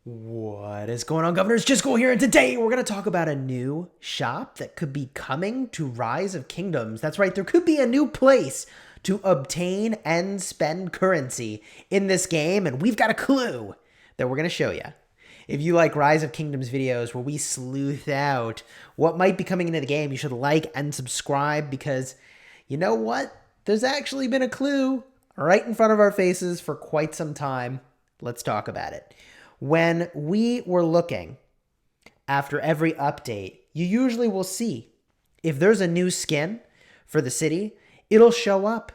What is going on, Governors? Chisgule here, and today we're going to talk about a new shop that could be coming to Rise of Kingdoms. That's right, there could be a new place to obtain and spend currency in this game, and we've got a clue that we're going to show you. If you like Rise of Kingdoms videos where we sleuth out what might be coming into the game, you should like and subscribe because you know what? There's actually been a clue right in front of our faces for quite some time. Let's talk about it. When we were looking after every update, you usually will see if there's a new skin for the city, it'll show up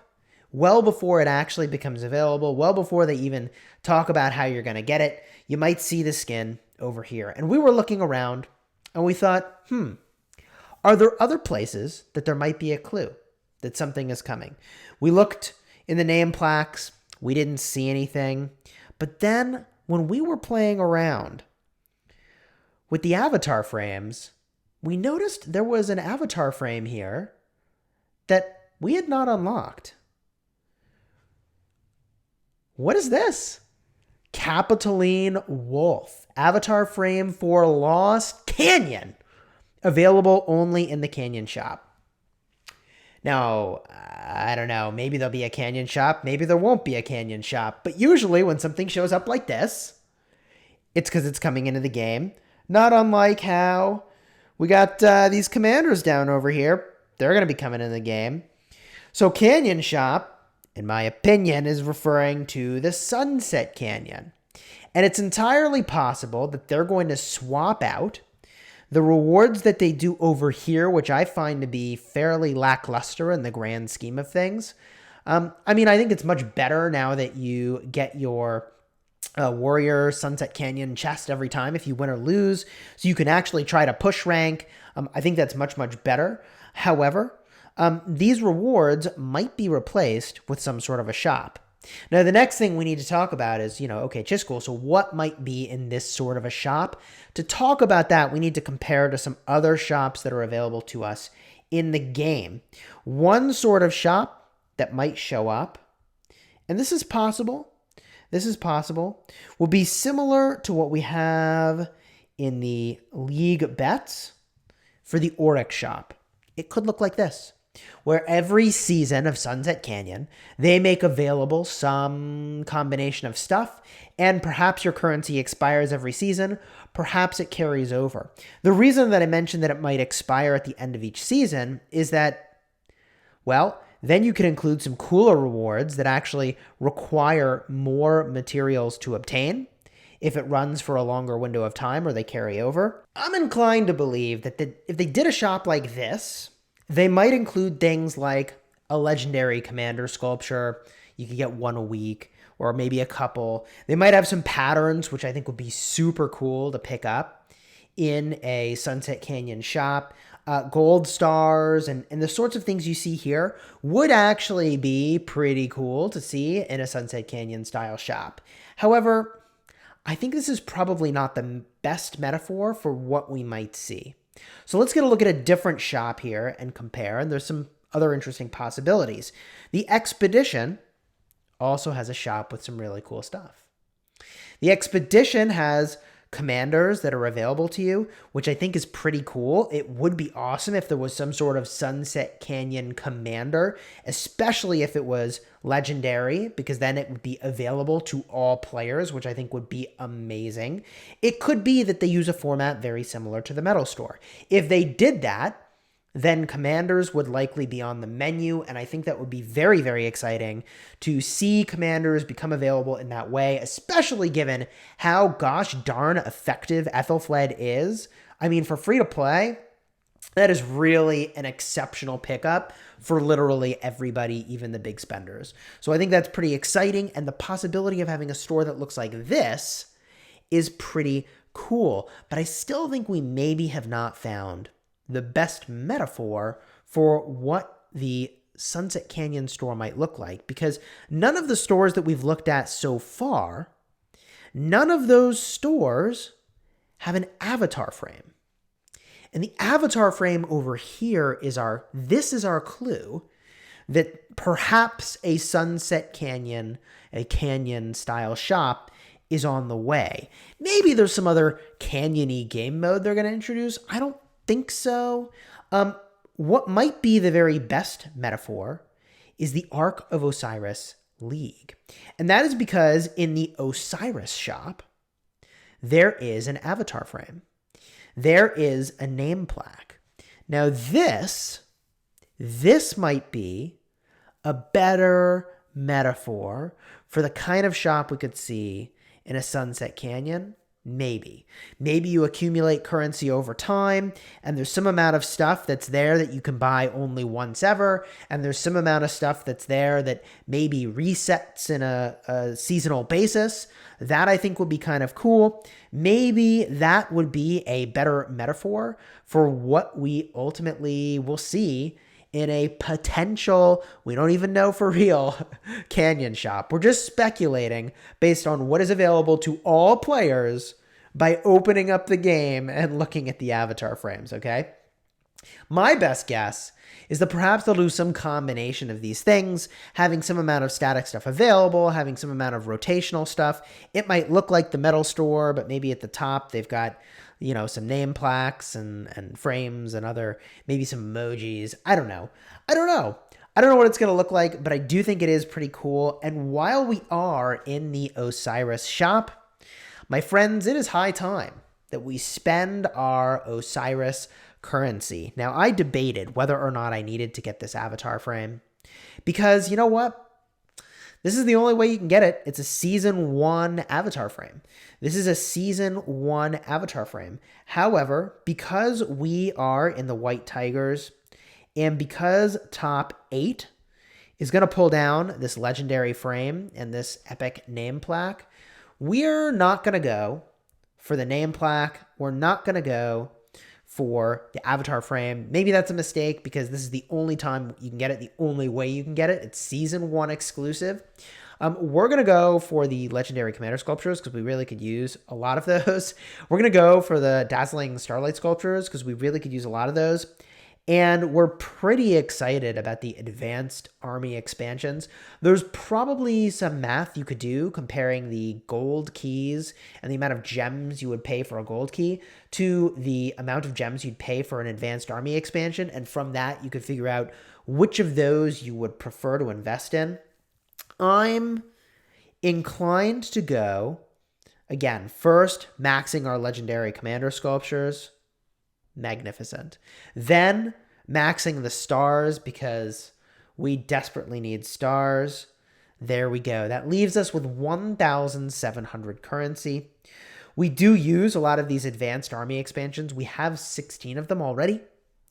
well before it actually becomes available, well before they even talk about how you're going to get it. You might see the skin over here. And we were looking around and we thought, are there other places that there might be a clue that something is coming? We looked in the name plaques. We didn't see anything. But then when we were playing around with the avatar frames, we noticed there was an avatar frame here that we had not unlocked. What is this? Capitoline Wolf. Avatar frame for Lost Canyon. Available only in the Canyon shop. Now, I don't know, maybe there'll be a Canyon shop, maybe there won't be a Canyon shop, but usually when something shows up like this, it's because it's coming into the game. Not unlike how we got these commanders down over here. They're going to be coming in the game. So Canyon shop, in my opinion, is referring to the Sunset Canyon. And it's entirely possible that they're going to swap out the rewards that they do over here, which I find to be fairly lackluster in the grand scheme of things. I think it's much better now that you get your Warrior Sunset Canyon chest every time if you win or lose, so you can actually try to push rank. I think that's much, much better. However, these rewards might be replaced with some sort of a shop. Now, the next thing we need to talk about is, okay, Chisgule, so what might be in this sort of a shop? To talk about that, we need to compare to some other shops that are available to us in the game. One sort of shop that might show up, and this is possible, will be similar to what we have in the League bets for the Oryx shop. It could look like this, where every season of Sunset Canyon, they make available some combination of stuff, and perhaps your currency expires every season, perhaps it carries over. The reason that I mentioned that it might expire at the end of each season is that, well, then you can include some cooler rewards that actually require more materials to obtain if it runs for a longer window of time or they carry over. I'm inclined to believe that if they did a shop like this, they might include things like a legendary commander sculpture. You could get one a week or maybe a couple. They might have some patterns, which I think would be super cool to pick up in a Sunset Canyon shop. Gold stars and the sorts of things you see here would actually be pretty cool to see in a Sunset Canyon style shop. However, I think this is probably not the best metaphor for what we might see. So let's get a look at a different shop here and compare, and there's some other interesting possibilities. The Expedition also has a shop with some really cool stuff. The Expedition has commanders that are available to you, which I think is pretty cool. It would be awesome if there was some sort of Sunset Canyon commander, especially if it was legendary, because then it would be available to all players, which I think would be amazing. It could be that they use a format very similar to the Metal Store. If they did that, then commanders would likely be on the menu, and I think that would be very, very exciting to see commanders become available in that way, especially given how gosh darn effective Ethelfled is. I mean, for free-to-play, that is really an exceptional pickup for literally everybody, even the big spenders. So I think that's pretty exciting, and the possibility of having a store that looks like this is pretty cool. But I still think we maybe have not found the best metaphor for what the Sunset Canyon store might look like, because none of the stores that we've looked at so far, none of those stores have an avatar frame. And the avatar frame over here is our clue that perhaps a Sunset Canyon, a canyon style shop is on the way. Maybe there's some other canyon-y game mode they're going to introduce. I don't think so. What might be the very best metaphor is the Ark of Osiris League. And that is because in the Osiris shop, there is an avatar frame. There is a name plaque. Now this might be a better metaphor for the kind of shop we could see in a Sunset Canyon. Maybe you accumulate currency over time, and there's some amount of stuff that's there that you can buy only once ever, and there's some amount of stuff that's there that maybe resets in a seasonal basis. That I think would be kind of cool. Maybe that would be a better metaphor for what we ultimately will see in a potential, we don't even know for real, canyon shop. We're just speculating based on what is available to all players by opening up the game and looking at the avatar frames, okay? My best guess is that perhaps they'll do some combination of these things, having some amount of static stuff available, having some amount of rotational stuff. It might look like the metal store, but maybe at the top they've got, you know, some name plaques and frames and other, maybe some emojis. I don't know what it's going to look like, but I do think it is pretty cool. And while we are in the Osiris shop, my friends, it is high time that we spend our Osiris currency. Now, I debated whether or not I needed to get this avatar frame because, you know what? This is the only way you can get it. It's a Season 1 avatar frame. This is a Season 1 avatar frame. However, because we are in the White Tigers and because top 8 is going to pull down this legendary frame and this epic name plaque, we're not going to go for the name plaque. We're not going to go for the avatar frame. Maybe that's a mistake because this is the only time you can get it, the only way you can get it. It's Season 1 exclusive. We're going to go for the legendary commander sculptures because we really could use a lot of those. We're going to go for the dazzling starlight sculptures because we really could use a lot of those. And we're pretty excited about the advanced army expansions. There's probably some math you could do comparing the gold keys and the amount of gems you would pay for a gold key to the amount of gems you'd pay for an advanced army expansion. And from that, you could figure out which of those you would prefer to invest in. I'm inclined to go, again, first, maxing our legendary commander sculptures. Magnificent. Then maxing the stars because we desperately need stars. There we go. That leaves us with 1,700 currency. We do use a lot of these advanced army expansions. We have 16 of them already.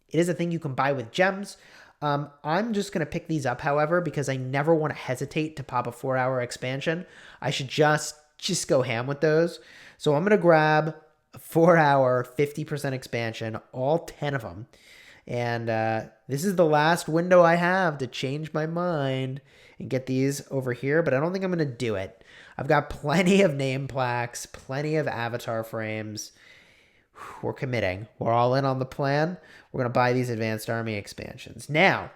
It is a thing you can buy with gems. I'm just going to pick these up, however, because I never want to hesitate to pop a 4-hour expansion. I should just go ham with those. So I'm going to grab a 4-hour, 50% expansion, all 10 of them. And this is the last window I have to change my mind and get these over here, but I don't think I'm going to do it. I've got plenty of name plaques, plenty of avatar frames. We're committing. We're all in on the plan. We're going to buy these advanced army expansions. Now,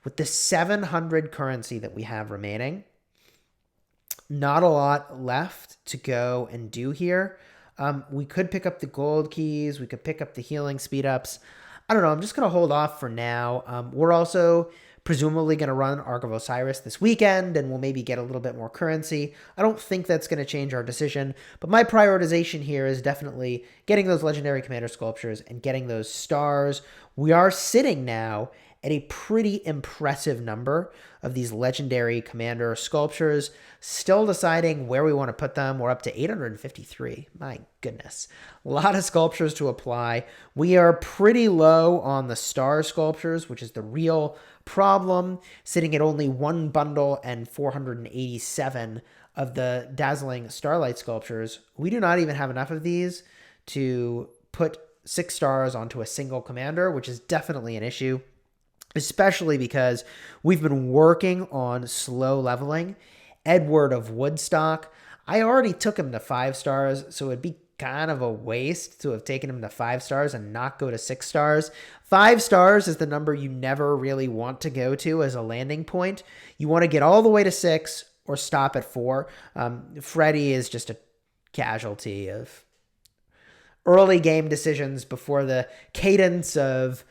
with the 700 currency that we have remaining, not a lot left to go and do here. We could pick up the gold keys. We could pick up the healing speed ups. I don't know. I'm just going to hold off for now. We're also presumably going to run Ark of Osiris this weekend, and we'll maybe get a little bit more currency. I don't think that's going to change our decision, but my prioritization here is definitely getting those legendary commander sculptures and getting those stars. We are sitting now at a pretty impressive number of these legendary commander sculptures. Still deciding where we want to put them. We're up to 853. My goodness. A lot of sculptures to apply. We are pretty low on the star sculptures, which is the real problem, sitting at only one bundle and 487 of the dazzling starlight sculptures. We do not even have enough of these to put 6 stars onto a single commander, which is definitely an issue. Especially because we've been working on slow leveling Edward of Woodstock. I already took him to 5 stars, so it'd be kind of a waste to have taken him to 5 stars and not go to 6 stars. 5 stars is the number you never really want to go to as a landing point. You want to get all the way to 6 or stop at 4. Freddy is just a casualty of early game decisions before the cadence of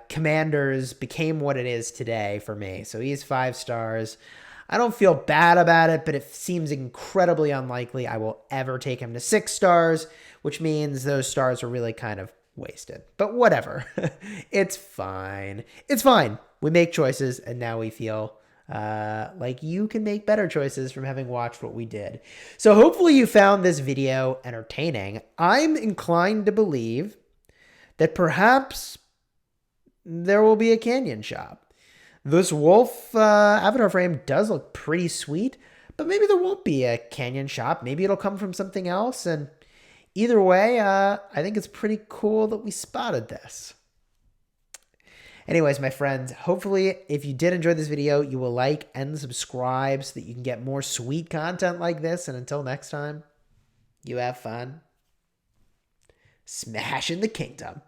commanders became what it is today for me. So he's 5 stars. I don't feel bad about it, but it seems incredibly unlikely I will ever take him to 6 stars, which means those stars are really kind of wasted. But whatever. It's fine. It's fine. We make choices, and now we feel like you can make better choices from having watched what we did. So hopefully you found this video entertaining. I'm inclined to believe that perhaps there will be a canyon shop. This wolf avatar frame does look pretty sweet, but maybe there won't be a canyon shop. Maybe it'll come from something else. And either way, I think it's pretty cool that we spotted this. Anyways, my friends, hopefully if you did enjoy this video, you will like and subscribe so that you can get more sweet content like this. And until next time, you have fun smashing the kingdom.